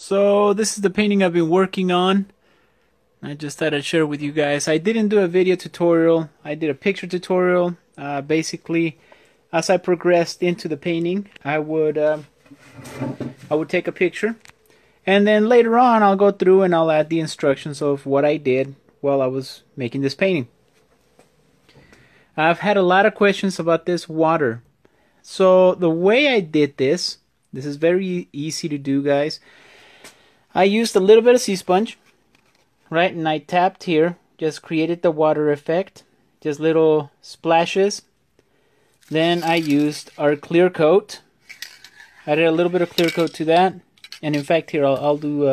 So this is the painting I've been working on. I just thought I'd share with you guys. I didn't do a video tutorial. I did a picture tutorial. Basically, as I progressed into the painting, I would take a picture, and then later on I'll go through and I'll add the instructions of what I did while I was making this painting. I've had a lot of questions about this water. So the way I did this is very easy to do, guys. I used a little bit of sea sponge, right, and I tapped here, just created the water effect, just little splashes. Then I used our clear coat. I did a little bit of clear coat to that, and in fact here I'll do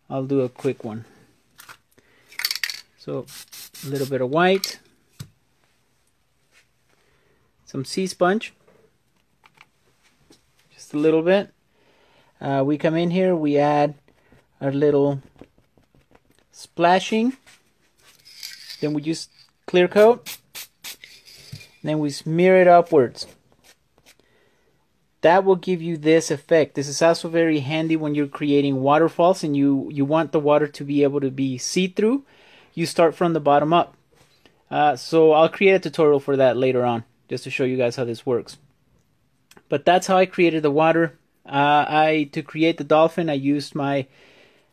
a quick one. So a little bit of white, some sea sponge, just a little bit. We come in here, we add our little splashing, then we use clear coat, then we smear it upwards. That will give you this effect. This is also very handy when you're creating waterfalls and you want the water to be able to be see-through. You start from the bottom up. So I'll create a tutorial for that later on, just to show you guys how this works. But that's how I created the water. To create the dolphin, I used my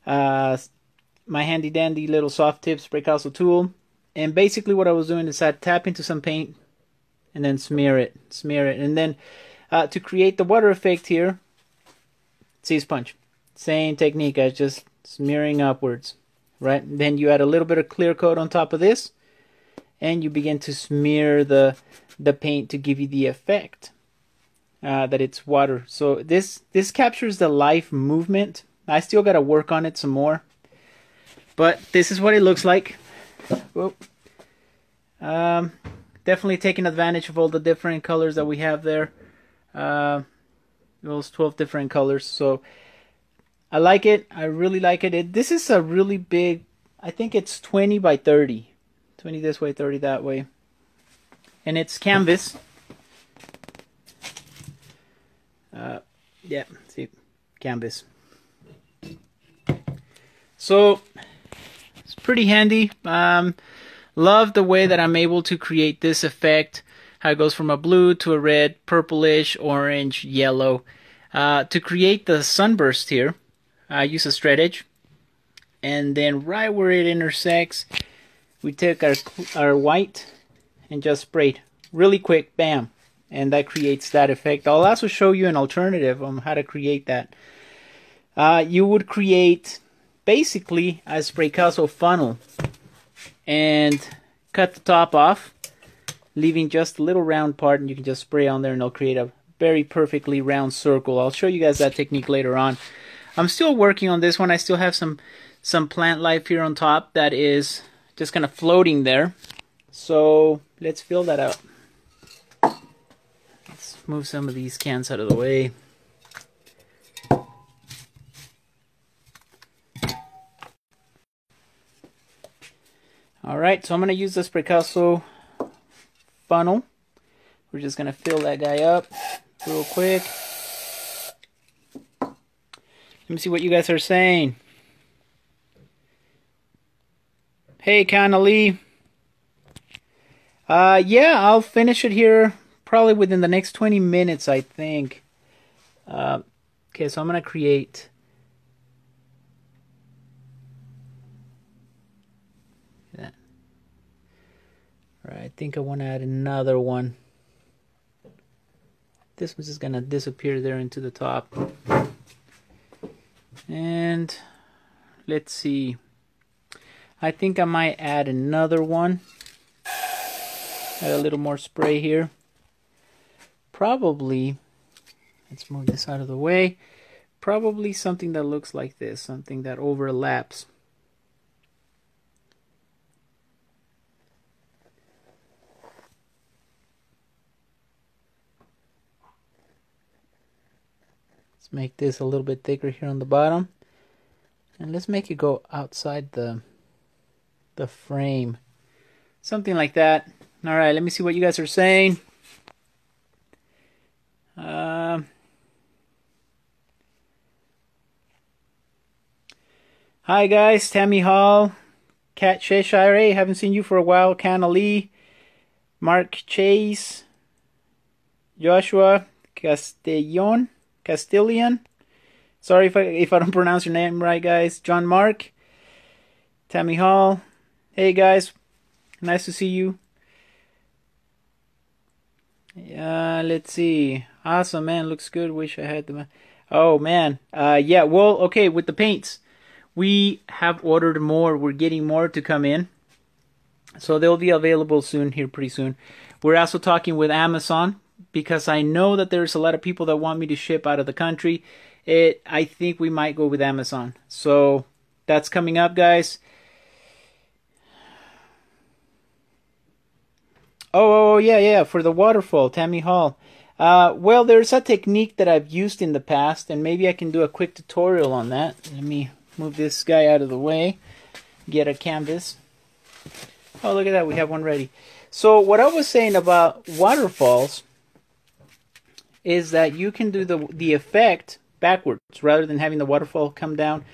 my handy dandy little soft tip Spraycasso tool, and basically what I was doing is I'd tap into some paint and then smear it, and then to create the water effect here, sea sponge, same technique as just smearing upwards, right? And then you add a little bit of clear coat on top of this, and you begin to smear the paint to give you the effect that it's water. So this captures the live movement. I still got to work on it some more, but this is what it looks like. Whoa. Definitely taking advantage of all the different colors that we have there. Those 12 different colors. So I like it. I really like it. This is a really big, I think it's 20 by 30. 20 this way, 30 that way. And it's canvas. Yeah, see, canvas. So it's pretty handy. Love the way that I'm able to create this effect. How it goes from a blue to a red, purplish, orange, yellow. To create the sunburst here, I use a straight edge, and then right where it intersects, we take our white and just sprayed really quick, bam. And that creates that effect. I'll also show you an alternative on how to create that. You would create basically a Spraycasso funnel and cut the top off, leaving just a little round part, and you can just spray on there and it'll create a very perfectly round circle. I'll show you guys that technique later on. I'm still working on this one. I still have some plant life here on top that is just kind of floating there. So let's fill that out. Move some of these cans out of the way. Alright, so I'm going to use the Spraycasso funnel. We're just going to fill that guy up real quick. Let me see what you guys are saying. Hey, Connolly. Yeah, I'll finish it here probably within the next 20 minutes, I think. Okay, so I'm going to create that. All right, I think I want to add another one. This one's just going to disappear there into the top. And let's see. I think I might add another one. Add a little more spray here. Probably, let's move this out of the way, probably something that looks like this, something that overlaps. Let's make this a little bit thicker here on the bottom, and let's make it go outside the frame, something like that. All right, let me see what you guys are saying. Hi guys, Tammy Hall, Kat Cheshire, hey, haven't seen you for a while, Canna Lee, Mark Chase, Joshua Castellian. Sorry if I don't pronounce your name right, guys. John Mark, Tammy Hall. Hey guys, nice to see you. Let's see. Awesome, man. Looks good. Wish I had the. Oh man. Yeah. Well, okay. With the paints, we have ordered more. We're getting more to come in, so they'll be available soon. Here, pretty soon. We're also talking with Amazon because I know that there's a lot of people that want me to ship out of the country. I think we might go with Amazon. So that's coming up, guys. Oh, yeah, for the waterfall, Tammy Hall. Well, there's a technique that I've used in the past, and maybe I can do a quick tutorial on that. Let me move this guy out of the way, get a canvas. Oh, look at that, we have one ready. So what I was saying about waterfalls is that you can do the effect backwards. Rather than having the waterfall come down,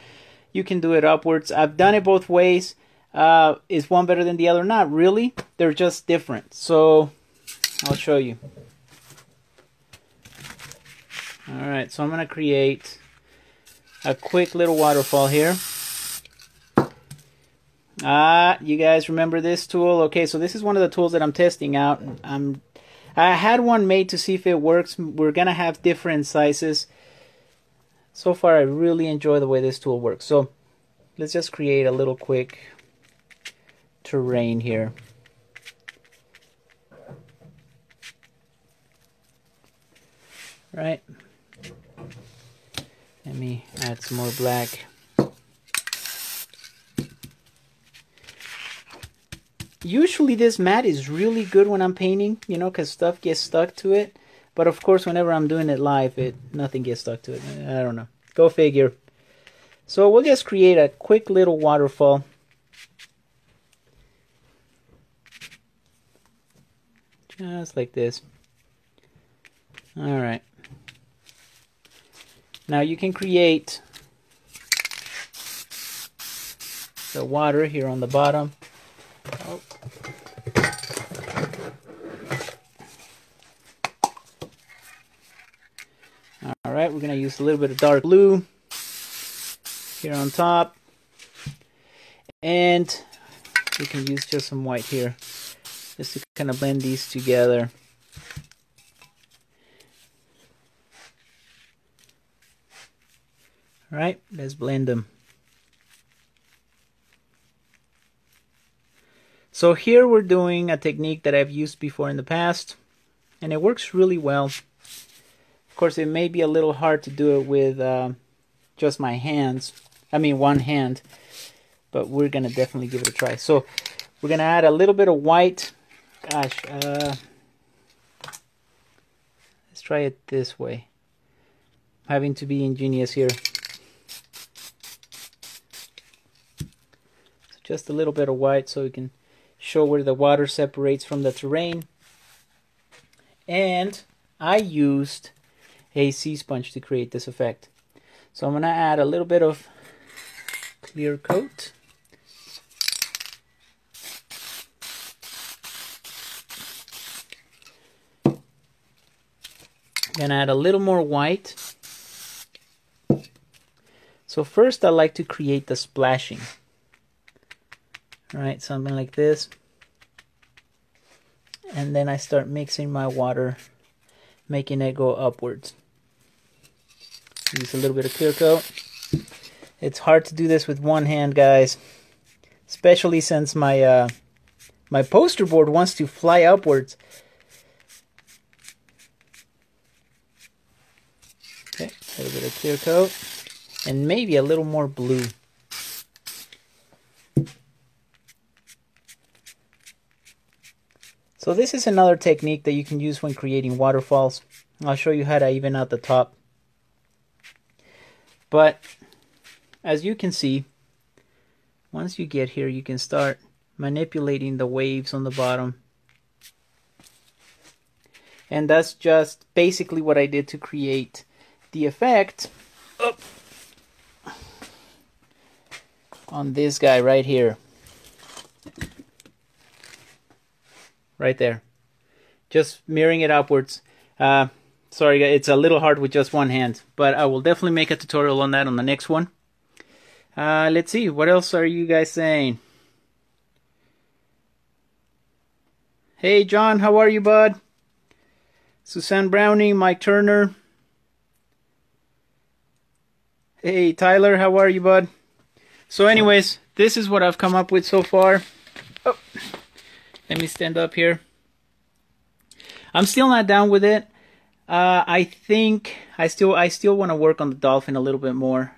you can do it upwards. I've done it both ways. Is one better than the other? Not really. They're just different. So I'll show you. Alright, so I'm going to create a quick little waterfall here. You guys remember this tool? Okay, so this is one of the tools that I'm testing out. I had one made to see if it works. We're going to have different sizes. So far, I really enjoy the way this tool works. So let's just create a little quick terrain here. Right. Let me add some more black. Usually this mat is really good when I'm painting, you know, because stuff gets stuck to it. But of course, whenever I'm doing it live, nothing gets stuck to it. I don't know. Go figure. So we'll just create a quick little waterfall. Just like this. Alright. Now you can create the water here on the bottom. Oh. Alright, we're going to use a little bit of dark blue here on top. And we can use just some white here, just to kind of blend these together. Alright, let's blend them. So here we're doing a technique that I've used before in the past, and it works really well. Of course, it may be a little hard to do it with just my hands. I mean, one hand. But we're going to definitely give it a try. So we're going to add a little bit of white. Gosh, let's try it this way. Having to be ingenious here. So just a little bit of white so we can show where the water separates from the terrain. And I used a sea sponge to create this effect. So I'm going to add a little bit of clear coat. Gonna add a little more white. So first I like to create the splashing. Alright, something like this. And then I start mixing my water, making it go upwards. Use a little bit of clear coat. It's hard to do this with one hand, guys. Especially since my my poster board wants to fly upwards. Okay, a little bit of clear coat. And maybe a little more blue. So this is another technique that you can use when creating waterfalls. I'll show you how to even out the top. But as you can see, once you get here, you can start manipulating the waves on the bottom. And that's just basically what I did to create the effect. Oh. on this guy right here. Right there. Just mirroring it upwards. Sorry, it's a little hard with just one hand, but I will definitely make a tutorial on that on the next one. Let's see, what else are you guys saying? Hey, John, how are you, bud? Suzanne Browning, Mike Turner. Hey, Tyler, how are you, bud? So anyways, this is what I've come up with so far. Oh, let me stand up here. I'm still not down with it. I think I still want to work on the Dolphin a little bit more.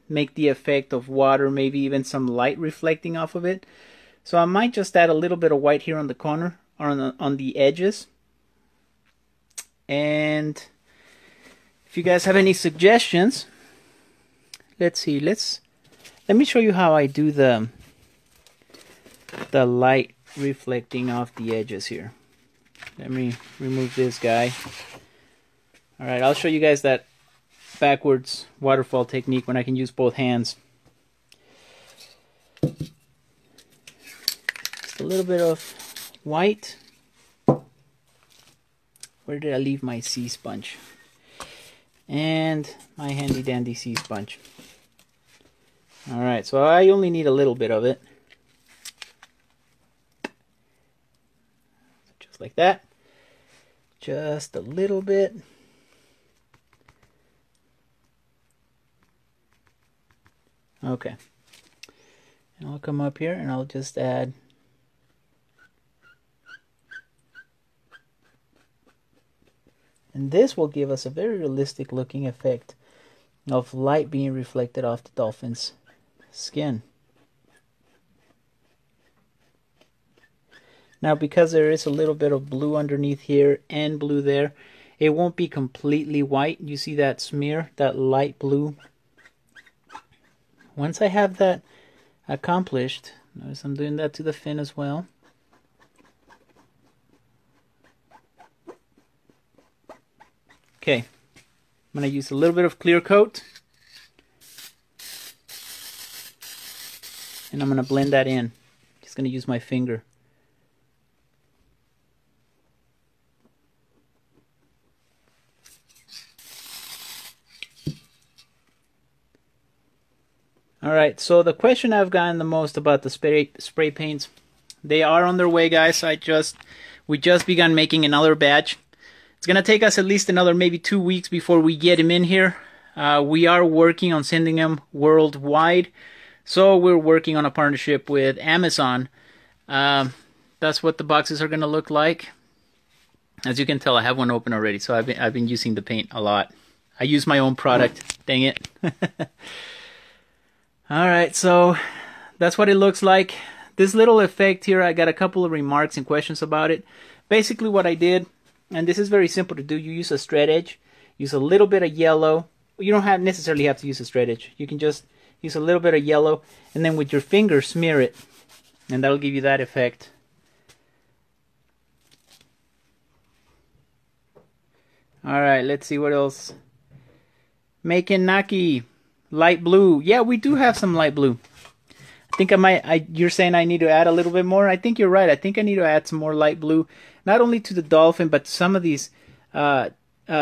Make the effect of water, maybe even some light reflecting off of it. So I might just add a little bit of white here on the corner, or on the edges. And if you guys have any suggestions, let's see. Let me show you how I do the light reflecting off the edges here. Let me remove this guy. Alright, I'll show you guys that backwards waterfall technique when I can use both hands. Just a little bit of white. Where did I leave my sea sponge? And my handy dandy sea sponge. Alright, so I only need a little bit of it. Just like that. Just a little bit. Okay. And I'll come up here and I'll just add and this will give us a very realistic looking effect of light being reflected off the dolphin's skin. Now, because there is a little bit of blue underneath here and blue there, it won't be completely white. You see that smear, that light blue? Once I have that accomplished, notice I'm doing that to the fin as well. Okay, I'm going to use a little bit of clear coat. And I'm going to blend that in. Just going to use my finger. Alright, so the question I've gotten the most about the spray paints, they are on their way, guys. We just begun making another batch. It's going to take us at least another maybe 2 weeks before we get them in here. We are working on sending them worldwide. So we're working on a partnership with Amazon. That's what the boxes are going to look like. As you can tell, I have one open already, so I've been using the paint a lot. I use my own product. Dang it. Alright, so that's what it looks like. This little effect here, I got a couple of remarks and questions about it. Basically what I did, and this is very simple to do, you use a straight edge, use a little bit of yellow. You don't necessarily have to use a straight edge. You can just use a little bit of yellow, and then with your finger smear it, and that'll give you that effect. Alright, let's see what else. Making Naki. Light blue. Yeah, we do have some light blue. I think you're saying I need to add a little bit more? I think you're right. I think I need to add some more light blue. Not only to the dolphin, but some of these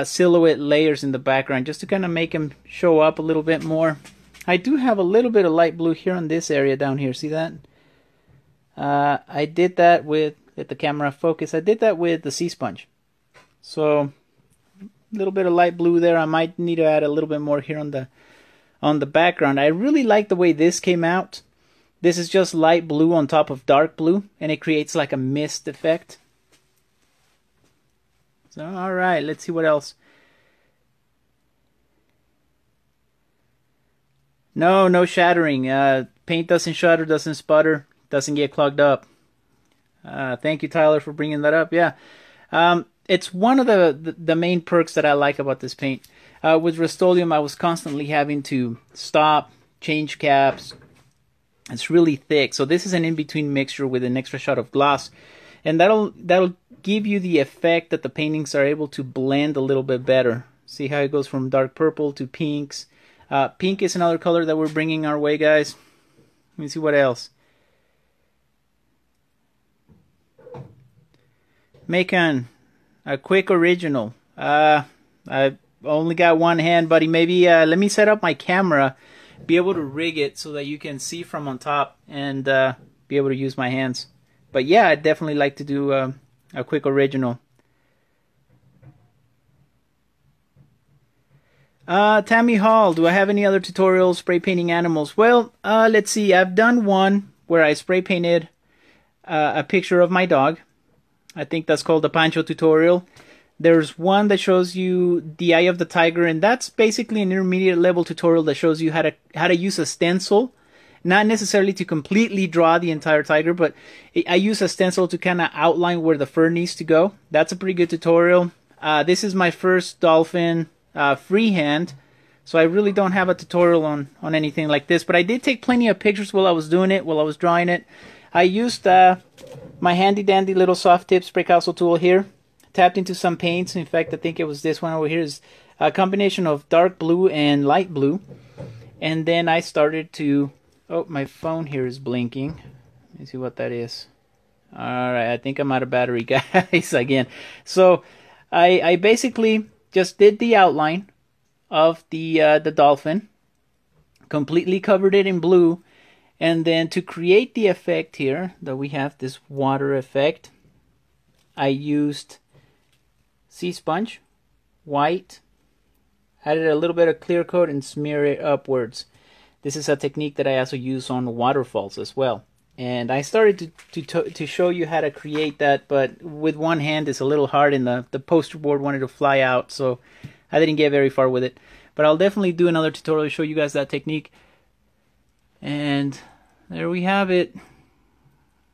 silhouette layers in the background, just to kind of make them show up a little bit more. I do have a little bit of light blue here on this area down here. See that? I did that with, let the camera focus, I did that with the sea sponge. So, a little bit of light blue there. I might need to add a little bit more here on the background. I really like the way this came out. This is just light blue on top of dark blue, and it creates like a mist effect. So, alright, let's see what else. No shattering. Paint doesn't shatter, doesn't sputter, doesn't get clogged up. Thank you, Tyler, for bringing that up. Yeah, it's one of the main perks that I like about this paint. With Rust-Oleum, I was constantly having to stop, change caps. It's really thick, so this is an in-between mixture with an extra shot of gloss, and that'll give you the effect that the paintings are able to blend a little bit better. See how it goes from dark purple to pinks. Pink is another color that we're bringing our way, guys. Let me see what else. Make a quick original. I only got one hand, buddy. Maybe let me set up my camera, be able to rig it so that you can see from on top and be able to use my hands. But yeah, I'd definitely like to do a quick original. Tammy Hall, do I have any other tutorials spray painting animals? Well, let's see. I've done one where I spray painted a picture of my dog. I think that's called the Pancho tutorial. There's one that shows you the eye of the tiger, and that's basically an intermediate level tutorial that shows you how to use a stencil. Not necessarily to completely draw the entire tiger, but I use a stencil to kind of outline where the fur needs to go. That's a pretty good tutorial. This is my first dolphin freehand, so I really don't have a tutorial on anything like this, but I did take plenty of pictures while I was doing it, while I was drawing it. I used my handy dandy little soft tip Spraycasso tool here, tapped into some paints. In fact, I think it was this one over here. Is a combination of dark blue and light blue, and then I started to, oh, my phone here is blinking. Let me see what that is. Alright, I think I'm out of battery, guys, again. So I basically just did the outline of the dolphin, completely covered it in blue, and then to create the effect here that we have, this water effect, I used sea sponge, white, added a little bit of clear coat and smear it upwards. This is a technique that I also use on waterfalls as well. And I started to show you how to create that, but with one hand it's a little hard, and the poster board wanted to fly out, so I didn't get very far with it. But I'll definitely do another tutorial to show you guys that technique. And there we have it.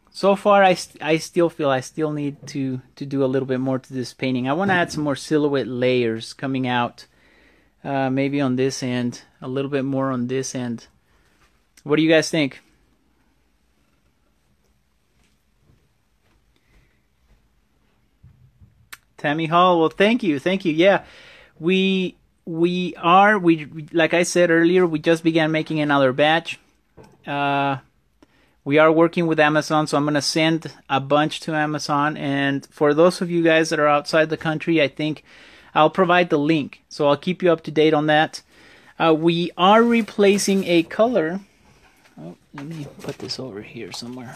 So far I still feel I still need to do a little bit more to this painting. I want to add some more silhouette layers coming out. Maybe on this end, a little bit more on this end. What do you guys think? Tammy Hall, well, thank you. Yeah, we like I said earlier, we just began making another batch. We are working with Amazon, so I'm going to send a bunch to Amazon. And for those of you guys that are outside the country, I think I'll provide the link, so I'll keep you up to date on that. We are replacing a color. Oh, let me put this over here somewhere.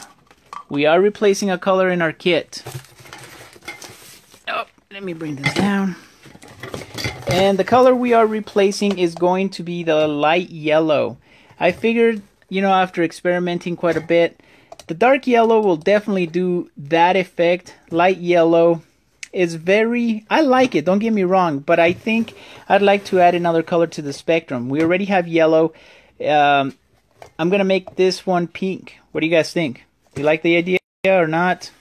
We are replacing a color in our kit. Oh, let me bring this down. And the color we are replacing is going to be the light yellow. I figured, you know, after experimenting quite a bit, the dark yellow will definitely do that effect. Light yellow is very, I like it, don't get me wrong, but I think I'd like to add another color to the spectrum. We already have yellow. I'm going to make this one pink. What do you guys think? Do you like the idea or not?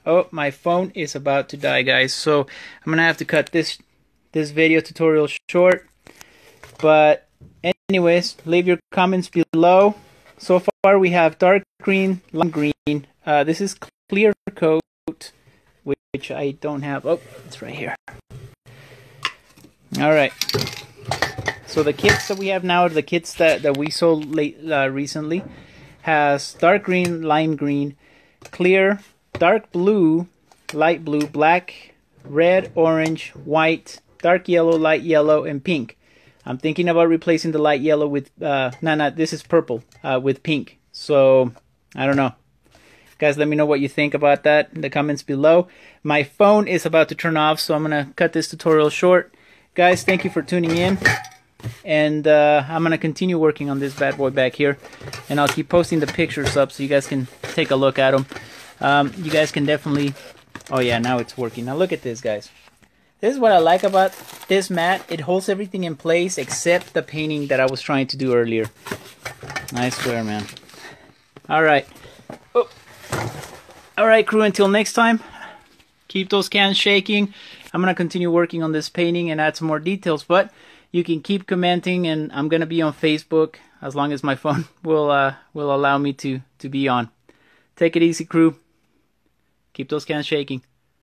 Oh, my phone is about to die, guys, so I'm going to have to cut this video tutorial short. But anyways, leave your comments below. So far we have dark green, light green. This is clear coat, which I don't have. Oh, it's right here. Alright. So the kits that we have now are the kits that we sold recently. Has dark green, lime green, clear, dark blue, light blue, black, red, orange, white, dark yellow, light yellow, and pink. I'm thinking about replacing the light yellow with, this is purple, with pink. So, I don't know. Guys, let me know what you think about that in the comments below. My phone is about to turn off, so I'm going to cut this tutorial short. Guys, thank you for tuning in. And I'm going to continue working on this bad boy back here. And I'll keep posting the pictures up so you guys can take a look at them. You guys can definitely... Oh yeah, now it's working. Now look at this, guys. This is what I like about this mat. It holds everything in place except the painting that I was trying to do earlier. I swear, man. Alright. Oh. Alright, crew, until next time, keep those cans shaking. I'm going to continue working on this painting and add some more details, but you can keep commenting, and I'm going to be on Facebook as long as my phone will allow me to be on. Take it easy, crew. Keep those cans shaking.